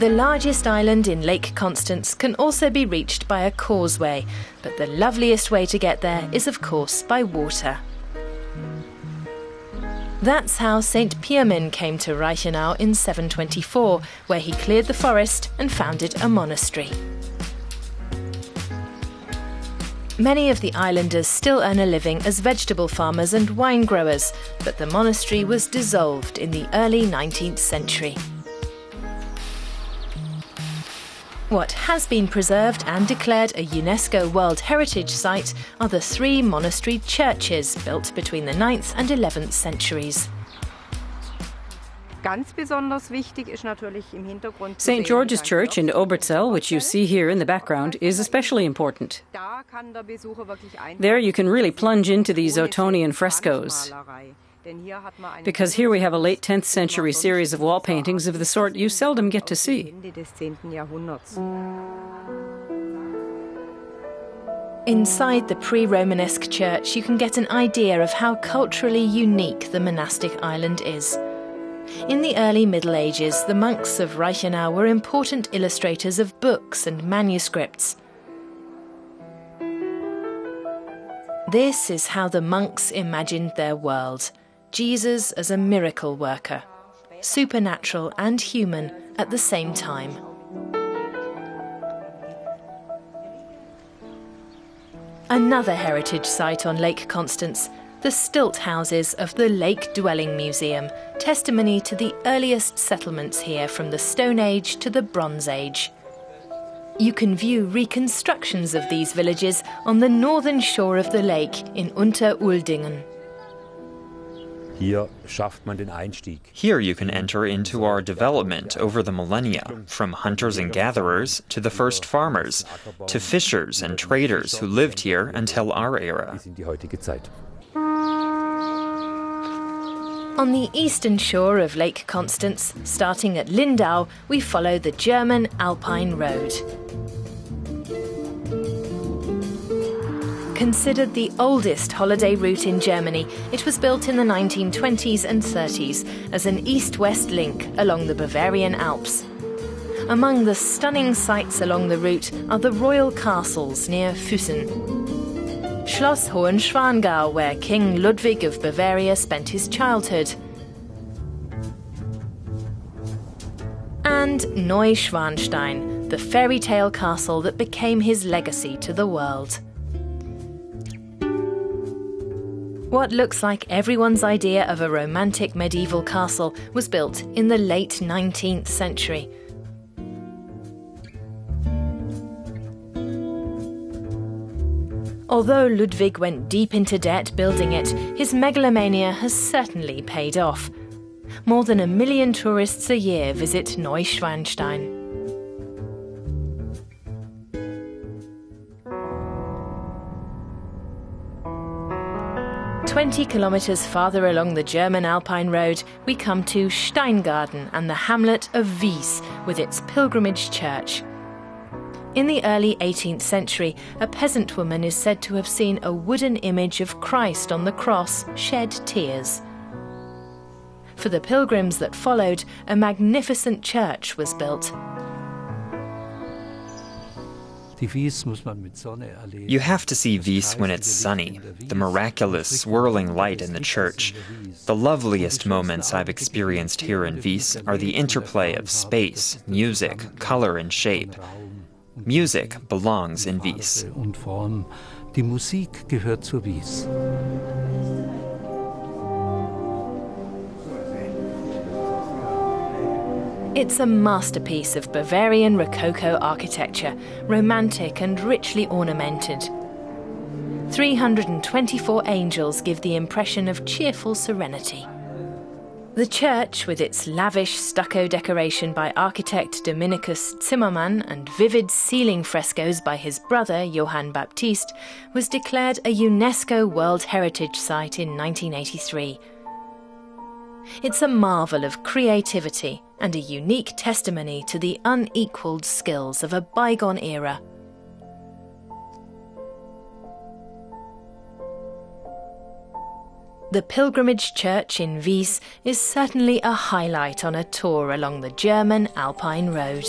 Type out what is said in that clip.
The largest island in Lake Constance can also be reached by a causeway, but the loveliest way to get there is of course by water. That's how St. Pirmin came to Reichenau in 724, where he cleared the forest and founded a monastery. Many of the islanders still earn a living as vegetable farmers and wine growers, but the monastery was dissolved in the early 19th century. What has been preserved and declared a UNESCO World Heritage Site are the 3 monastery churches built between the 9th and 11th centuries. St. George's Church in Oberzell, which you see here in the background, is especially important. There you can really plunge into these Ottonian frescoes, because here we have a late 10th century series of wall paintings of the sort you seldom get to see. Inside the pre-Romanesque church, you can get an idea of how culturally unique the monastic island is. In the early Middle Ages, the monks of Reichenau were important illustrators of books and manuscripts. This is how the monks imagined their world: Jesus as a miracle worker, supernatural and human at the same time. Another heritage site on Lake Constance, the stilt houses of the Lake Dwelling Museum, testimony to the earliest settlements here from the Stone Age to the Bronze Age. You can view reconstructions of these villages on the northern shore of the lake in Unteruhldingen. Here you can enter into our development over the millennia, from hunters and gatherers to the first farmers, to fishers and traders who lived here until our era. On the eastern shore of Lake Constance, starting at Lindau, we follow the German Alpine Road. Considered the oldest holiday route in Germany, it was built in the 1920s and 30s as an east-west link along the Bavarian Alps. Among the stunning sights along the route are the royal castles near Füssen. Schloss Hohenschwangau, where King Ludwig of Bavaria spent his childhood. And Neuschwanstein, the fairy tale castle that became his legacy to the world. What looks like everyone's idea of a romantic medieval castle was built in the late 19th century. Although Ludwig went deep into debt building it, his megalomania has certainly paid off. More than 1 million tourists a year visit Neuschwanstein. 20 kilometres farther along the German Alpine Road, we come to Steingaden and the hamlet of Wies with its Pilgrimage Church. In the early 18th century, a peasant woman is said to have seen a wooden image of Christ on the cross shed tears. For the pilgrims that followed, a magnificent church was built. You have to see Wies when it's sunny, the miraculous swirling light in the church. The loveliest moments I've experienced here in Wies are the interplay of space, music, color and shape. Music belongs in Wies. Die Musik gehört zur Wies. It's a masterpiece of Bavarian Rococo architecture, romantic and richly ornamented. 324 angels give the impression of cheerful serenity. The church, with its lavish stucco decoration by architect Dominicus Zimmermann and vivid ceiling frescoes by his brother Johann Baptist, was declared a UNESCO World Heritage Site in 1983. It's a marvel of creativity and a unique testimony to the unequalled skills of a bygone era. The Pilgrimage Church in Wies is certainly a highlight on a tour along the German Alpine Road.